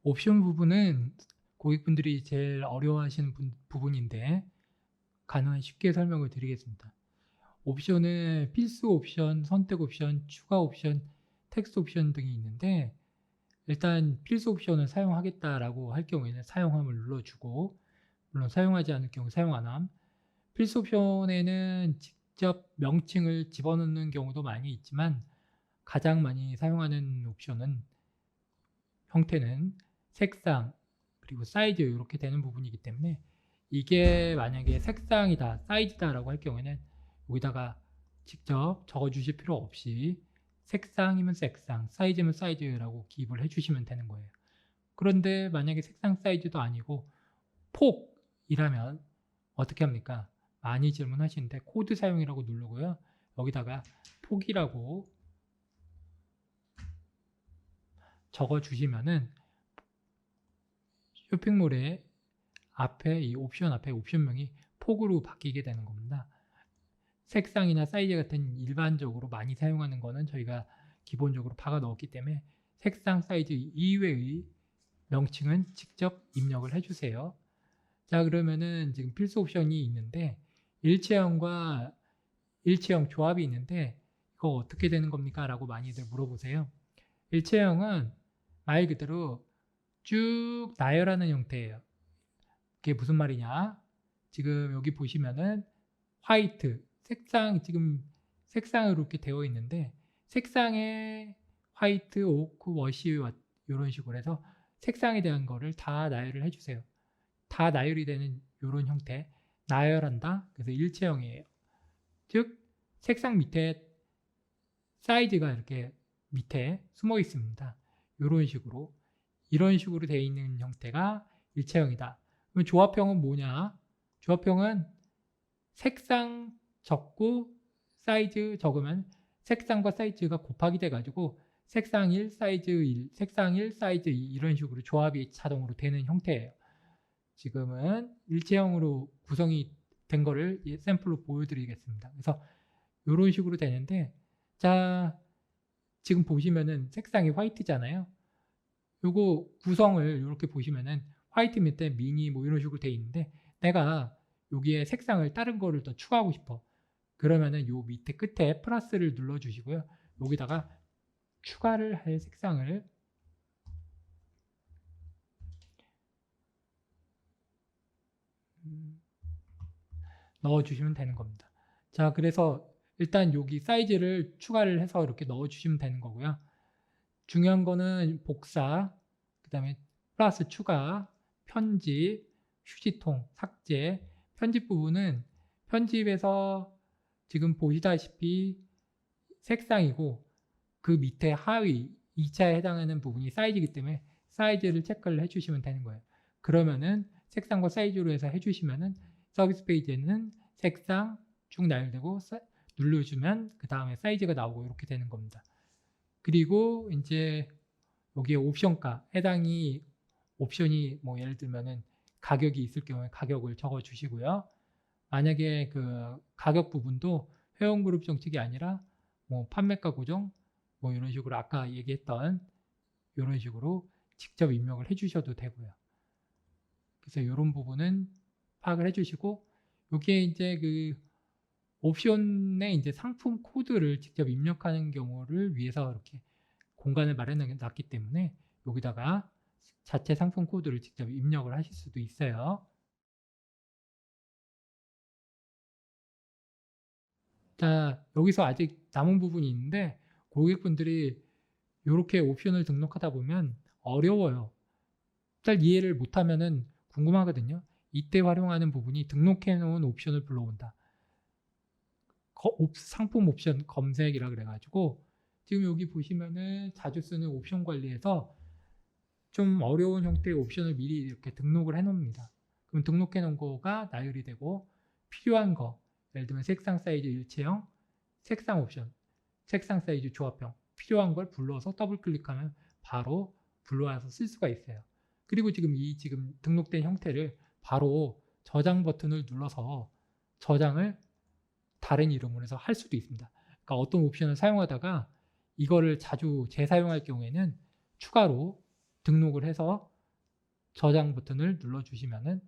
옵션 부분은 고객분들이 제일 어려워하시는 부분인데 가능한 쉽게 설명을 드리겠습니다. 옵션은 필수 옵션, 선택 옵션, 추가 옵션, 텍스트 옵션 등이 있는데 일단 필수 옵션을 사용하겠다라고 할 경우에는 사용함을 눌러주고, 물론 사용하지 않을 경우 사용 안 함. 필수 옵션에는 직접 명칭을 집어넣는 경우도 많이 있지만 가장 많이 사용하는 옵션은 형태는 색상 그리고 사이즈 이렇게 되는 부분이기 때문에, 이게 만약에 색상이다, 사이즈다 라고 할 경우에는 여기다가 직접 적어 주실 필요 없이 색상이면 색상, 사이즈면 사이즈라고 기입을 해 주시면 되는 거예요. 그런데 만약에 색상 사이즈도 아니고 폭이라면 어떻게 합니까? 많이 질문하시는데 코드 사용이라고 누르고요. 여기다가 폭이라고 적어 주시면은 쇼핑몰에 앞에 이 옵션 앞에 옵션명이 폭으로 바뀌게 되는 겁니다. 색상이나 사이즈 같은 일반적으로 많이 사용하는 거는 저희가 기본적으로 박아 넣었기 때문에 색상, 사이즈 이외의 명칭은 직접 입력을 해주세요. 자, 그러면은 지금 필수 옵션이 있는데 일체형과 일체형 조합이 있는데 이거 어떻게 되는 겁니까? 라고 많이들 물어보세요. 일체형은 말 그대로 쭉 나열하는 형태예요. 그게 무슨 말이냐? 지금 여기 보시면은 화이트, 색상, 지금 색상으로 이렇게 되어 있는데 색상에 화이트, 오크, 워시 이런 식으로 해서 색상에 대한 거를 다 나열을 해주세요. 다 나열이 되는 이런 형태, 나열한다. 그래서 일체형이에요. 즉 색상 밑에 사이즈가 이렇게 밑에 숨어 있습니다. 이런 식으로 되어 있는 형태가 일체형이다. 그럼 조합형은 뭐냐? 조합형은 색상 적고 사이즈 적으면 색상과 사이즈가 곱하기 돼가지고 색상 1, 사이즈 1, 색상 1, 사이즈 2 이런 식으로 조합이 자동으로 되는 형태예요. 지금은 일체형으로 구성이 된 거를 샘플로 보여드리겠습니다. 그래서 이런 식으로 되는데, 자, 지금 보시면은 색상이 화이트잖아요. 요거 구성을 이렇게 보시면은 화이트 밑에 미니 뭐 이런 식으로 돼 있는데, 내가 여기에 색상을 다른 거를 더 추가하고 싶어. 그러면은 요 밑에 끝에 플러스를 눌러 주시고요. 여기다가 추가를 할 색상을 넣어 주시면 되는 겁니다. 자, 그래서 일단 여기 사이즈를 추가를 해서 이렇게 넣어 주시면 되는 거고요. 중요한 거는 복사, 그 다음에 플러스 추가, 편집, 휴지통, 삭제. 편집 부분은 편집에서 지금 보시다시피 색상이고 그 밑에 하위 2차에 해당하는 부분이 사이즈이기 때문에 사이즈를 체크를 해주시면 되는 거예요. 그러면은 색상과 사이즈로 해서 해주시면은 서비스 페이지에는 색상 쭉 나열되고 눌러주면 그 다음에 사이즈가 나오고 이렇게 되는 겁니다. 그리고 이제 여기에 옵션가, 해당이 옵션이 뭐 예를 들면은 가격이 있을 경우에 가격을 적어 주시고요. 만약에 그 가격 부분도 회원그룹 정책이 아니라 뭐 판매가 고정 뭐 이런 식으로 아까 얘기했던 이런 식으로 직접 입력을 해 주셔도 되고요. 그래서 이런 부분은 파악을 해 주시고, 여기에 이제 그 옵션에 이제 상품 코드를 직접 입력하는 경우를 위해서 이렇게 공간을 마련해 놨기 때문에 여기다가 자체 상품 코드를 직접 입력을 하실 수도 있어요. 자, 여기서 아직 남은 부분이 있는데 고객분들이 이렇게 옵션을 등록하다 보면 어려워요. 잘 이해를 못하면은 궁금하거든요. 이때 활용하는 부분이 등록해 놓은 옵션을 불러온다. 상품 옵션 검색이라 그래가지고 지금 여기 보시면은 자주 쓰는 옵션 관리에서 좀 어려운 형태의 옵션을 미리 이렇게 등록을 해 놓습니다. 그럼 등록해 놓은 거가 나열이 되고 필요한 거, 예를 들면 색상 사이즈 일체형, 색상 옵션, 색상 사이즈 조합형 필요한 걸 불러서 더블 클릭하면 바로 불러와서 쓸 수가 있어요. 그리고 지금 등록된 형태를 바로 저장 버튼을 눌러서 저장을 다른 이름으로 해서 할 수도 있습니다. 그러니까 어떤 옵션을 사용하다가 이거를 자주 재사용할 경우에는 추가로 등록을 해서 저장 버튼을 눌러주시면은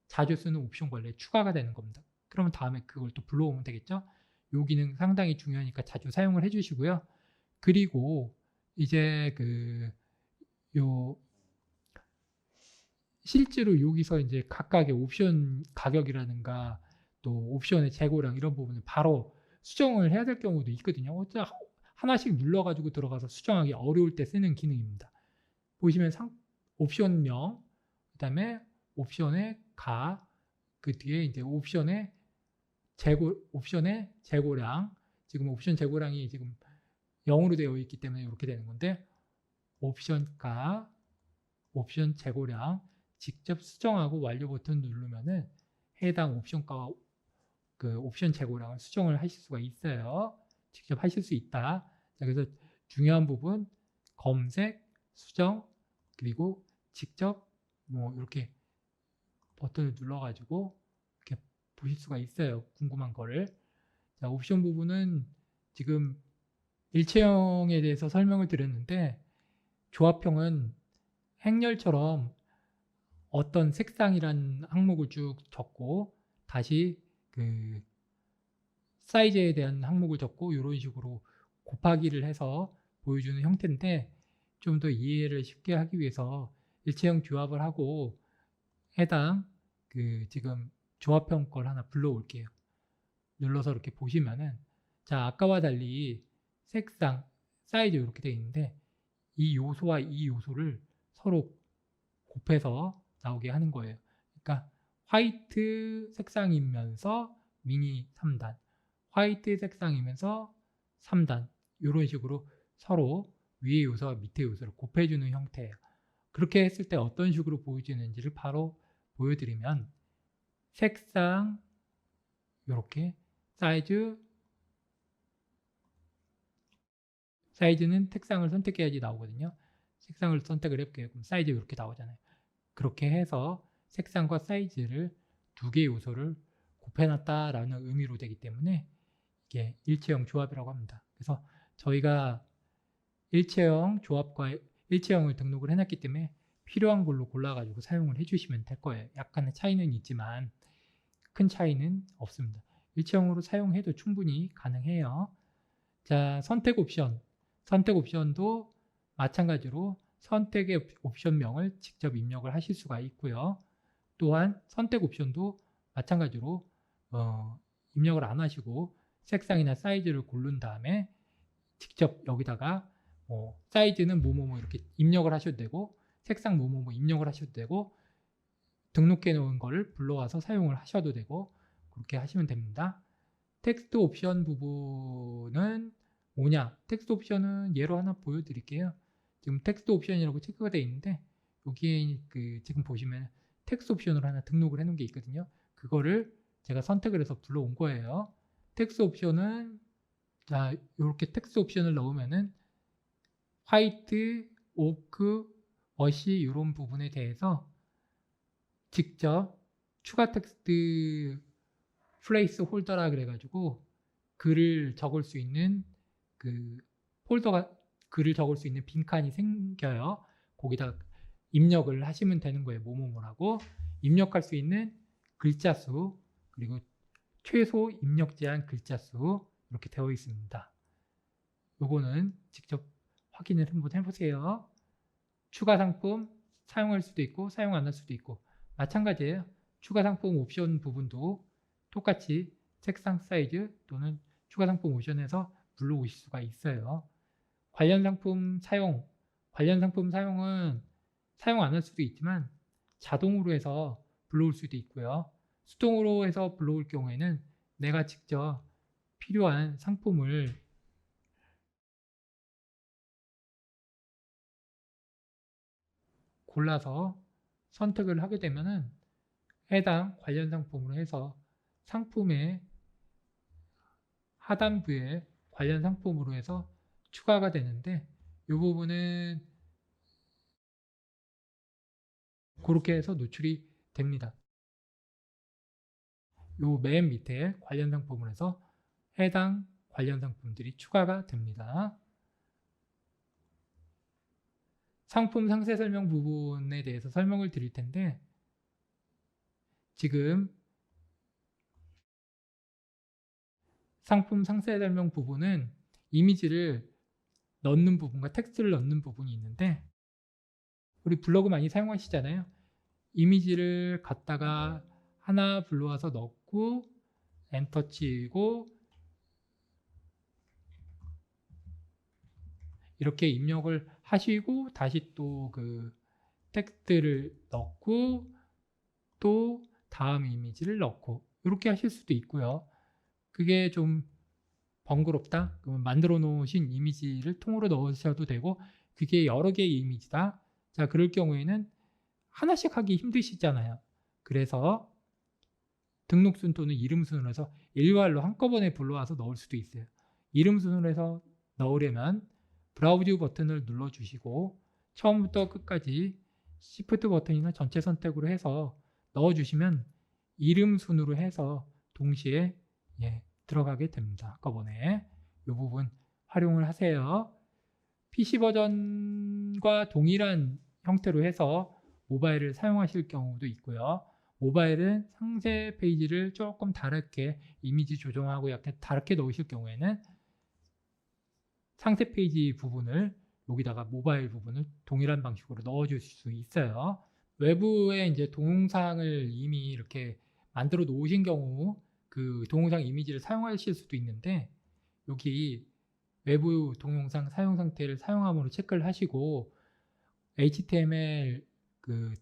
자주 쓰는 옵션 관리에 추가가 되는 겁니다. 그러면 다음에 그걸 또 불러오면 되겠죠? 요 기능 상당히 중요하니까 자주 사용을 해주시고요. 그리고 이제 요 실제로 여기서 이제 각각의 옵션 가격이라든가 또 옵션의 재고량 이런 부분을 바로 수정을 해야 될 경우도 있거든요. 하나씩 눌러가지고 들어가서 수정하기 어려울 때 쓰는 기능입니다. 보시면 옵션명, 그 다음에 옵션의 그 뒤에 이제 옵션의 재고량, 지금 옵션 재고량이 지금 0으로 되어 있기 때문에 이렇게 되는 건데, 옵션 재고량 직접 수정하고 완료 버튼 누르면은 해당 옵션가와 그 옵션 재고량을 수정을 하실 수가 있어요. 직접 하실 수 있다. 자, 그래서 중요한 부분 검색, 수정, 그리고 직접 뭐 이렇게 버튼을 눌러가지고 이렇게 보실 수가 있어요. 궁금한 거를. 자, 옵션 부분은 지금 일체형에 대해서 설명을 드렸는데, 조합형은 행렬처럼 어떤 색상이란 항목을 쭉 적고 다시 그 사이즈에 대한 항목을 적고 이런 식으로 곱하기를 해서 보여주는 형태인데, 좀 더 이해를 쉽게 하기 위해서 일체형 조합을 하고 해당 지금 조합형 걸 하나 불러올게요. 눌러서 이렇게 보시면은, 자, 아까와 달리 색상, 사이즈 이렇게 되어 있는데, 이 요소와 이 요소를 서로 곱해서 나오게 하는 거예요. 그러니까 화이트 색상이면서 미니 3단, 화이트 색상이면서 3단, 이런 식으로 서로 위의 요소와 밑의 요소를 곱해주는 형태예요. 그렇게 했을 때 어떤 식으로 보여지는지를 바로 보여드리면, 색상 이렇게, 사이즈는 색상을 선택해야지 나오거든요. 색상을 선택을 해볼게요. 그럼 사이즈 이렇게 나오잖아요. 그렇게 해서 색상과 사이즈를 두 개의 요소를 곱해놨다라는 의미로 되기 때문에 이게 일체형 조합이라고 합니다. 그래서 저희가 일체형 조합과 일체형을 등록을 해놨기 때문에 필요한 걸로 골라가지고 사용을 해주시면 될 거예요. 약간의 차이는 있지만 큰 차이는 없습니다. 일체형으로 사용해도 충분히 가능해요. 자, 선택 옵션도 마찬가지로 선택의 옵션명을 직접 입력을 하실 수가 있고요. 또한 선택 옵션도 마찬가지로 입력을 안 하시고 색상이나 사이즈를 고른 다음에 직접 여기다가 사이즈는 뭐뭐뭐 이렇게 입력을 하셔도 되고, 색상 뭐뭐뭐 입력을 하셔도 되고, 등록해 놓은 거를 불러와서 사용을 하셔도 되고, 그렇게 하시면 됩니다. 텍스트 옵션 부분은 뭐냐? 텍스트 옵션은 예로 하나 보여드릴게요. 지금 텍스트 옵션이라고 체크가 되어 있는데, 여기에 지금 보시면 텍스트 옵션으로 하나 등록을 해 놓은 게 있거든요. 그거를 제가 선택을 해서 불러온 거예요. 텍스트 옵션은, 자, 이렇게 텍스트 옵션을 넣으면은 화이트, 오크, 어시 이런 부분에 대해서 직접 추가 텍스트 플레이스 홀더라 그래가지고 글을 적을 수 있는 글을 적을 수 있는 빈칸이 생겨요. 거기다 입력을 하시면 되는 거예요. 뭐뭐뭐라고 입력할 수 있는 글자 수, 그리고 최소 입력 제한 글자 수 이렇게 되어 있습니다. 요거는 직접 확인을 한번 해보세요. 추가 상품 사용할 수도 있고 사용 안 할 수도 있고 마찬가지예요. 추가 상품 옵션 부분도 똑같이 색상 사이즈 또는 추가 상품 옵션에서 불러오실 수가 있어요. 관련 상품은 사용 안 할 수도 있지만 자동으로 해서 불러올 수도 있고요. 수동으로 해서 불러올 경우에는 내가 직접 필요한 상품을 골라서 선택을 하게 되면은 해당 관련 상품으로 해서 상품의 하단부에 관련 상품으로 해서 추가가 되는데, 이 부분은 그렇게 해서 노출이 됩니다. 요 맨 밑에 관련 상품으로 해서 해당 관련 상품들이 추가가 됩니다. 상품 상세 설명 부분에 대해서 설명을 드릴 텐데, 지금 상품 상세 설명 부분은 이미지를 넣는 부분과 텍스트를 넣는 부분이 있는데, 우리 블로그 많이 사용하시잖아요. 이미지를 갖다가 하나 불러와서 넣고 엔터 치고 이렇게 입력을 하시고 다시 또 그 텍스트를 넣고 또 다음 이미지를 넣고 이렇게 하실 수도 있고요. 그게 좀 번거롭다? 그러면 만들어 놓으신 이미지를 통으로 넣으셔도 되고, 그게 여러 개의 이미지다. 자, 그럴 경우에는 하나씩 하기 힘드시잖아요. 그래서 등록 순 또는 이름 순으로 해서 일괄로 한꺼번에 불러와서 넣을 수도 있어요. 이름 순으로 해서 넣으려면 브라우즈 버튼을 눌러주시고 처음부터 끝까지 Shift 버튼이나 전체 선택으로 해서 넣어주시면 이름 순으로 해서 동시에 들어가게 됩니다. 한꺼번에 이 부분 활용을 하세요. PC 버전과 동일한 형태로 해서 모바일을 사용하실 경우도 있고요. 모바일은 상세 페이지를 조금 다르게 이미지 조정하고 약간 다르게 넣으실 경우에는 상세 페이지 부분을 여기다가 모바일 부분을 동일한 방식으로 넣어줄 수 있어요. 외부에 이제 동영상을 이미 이렇게 만들어 놓으신 경우 그 동영상 이미지를 사용하실 수도 있는데, 여기 외부 동영상 사용 상태를 사용함으로 체크를 하시고 HTML 그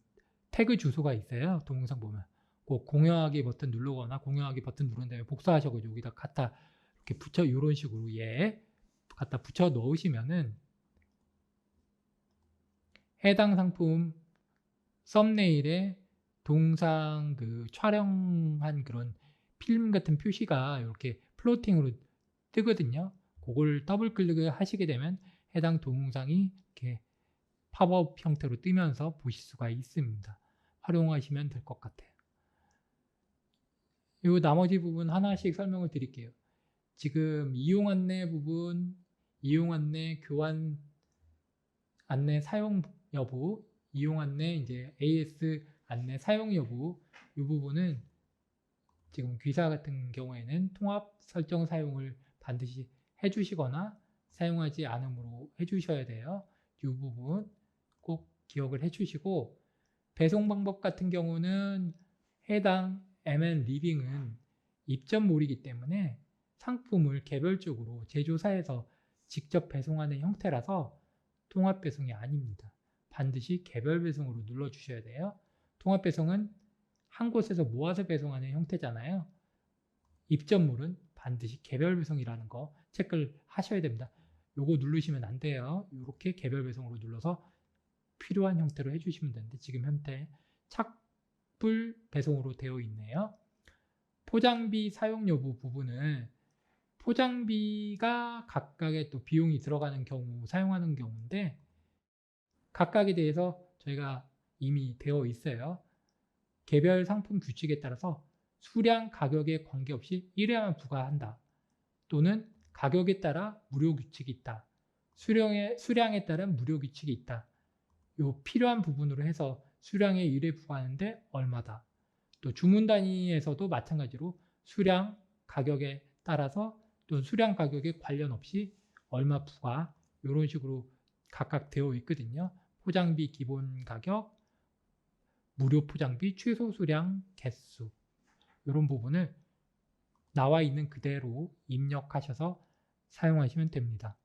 태그 주소가 있어요. 동영상 보면 꼭 공유하기 버튼 누르거나 공유하기 버튼 누른 다음에 복사하셔서 여기다 갖다 이렇게 붙여 이런 식으로 갖다 붙여 넣으시면은 해당 상품 썸네일에 동영상 그 촬영한 그런 필름 같은 표시가 이렇게 플로팅으로 뜨거든요. 그걸 더블 클릭을 하시게 되면 해당 동영상이 이렇게 팝업 형태로 뜨면서 보실 수가 있습니다. 활용하시면 될 것 같아요. 이 나머지 부분 하나씩 설명을 드릴게요. 지금 이용 안내 부분, 이용 안내, 교환 안내 사용 여부, 이용 안내, 이제 AS 안내 사용 여부, 이 부분은 지금 귀사 같은 경우에는 통합 설정 사용을 반드시 해주시거나 사용하지 않으므로 해주셔야 돼요. 이 부분 꼭 기억을 해주시고, 배송 방법 같은 경우는 해당 MN 리빙은 입점몰이기 때문에 상품을 개별적으로 제조사에서 직접 배송하는 형태라서 통합 배송이 아닙니다. 반드시 개별 배송으로 눌러주셔야 돼요. 통합 배송은 한 곳에서 모아서 배송하는 형태잖아요. 입점물은 반드시 개별 배송이라는 거 체크를 하셔야 됩니다. 요거 누르시면 안 돼요. 이렇게 개별 배송으로 눌러서 필요한 형태로 해주시면 되는데 지금 현재 착불 배송으로 되어 있네요. 포장비 사용 여부 부분은 포장비가 각각의 또 비용이 들어가는 경우 사용하는 경우인데, 각각에 대해서 저희가 이미 되어 있어요. 개별 상품 규칙에 따라서 수량 가격에 관계없이 1회만 부과한다. 또는 가격에 따라 무료 규칙이 있다. 수량에 따른 무료 규칙이 있다. 요 필요한 부분으로 해서 수량에 1회 부과하는데 얼마다. 또 주문 단위에서도 마찬가지로 수량 가격에 따라서 또 수량 가격에 관련 없이 얼마 부과, 이런 식으로 각각 되어 있거든요. 포장비 기본 가격, 무료 포장비, 최소 수량, 개수, 이런 부분을 나와 있는 그대로 입력하셔서 사용하시면 됩니다.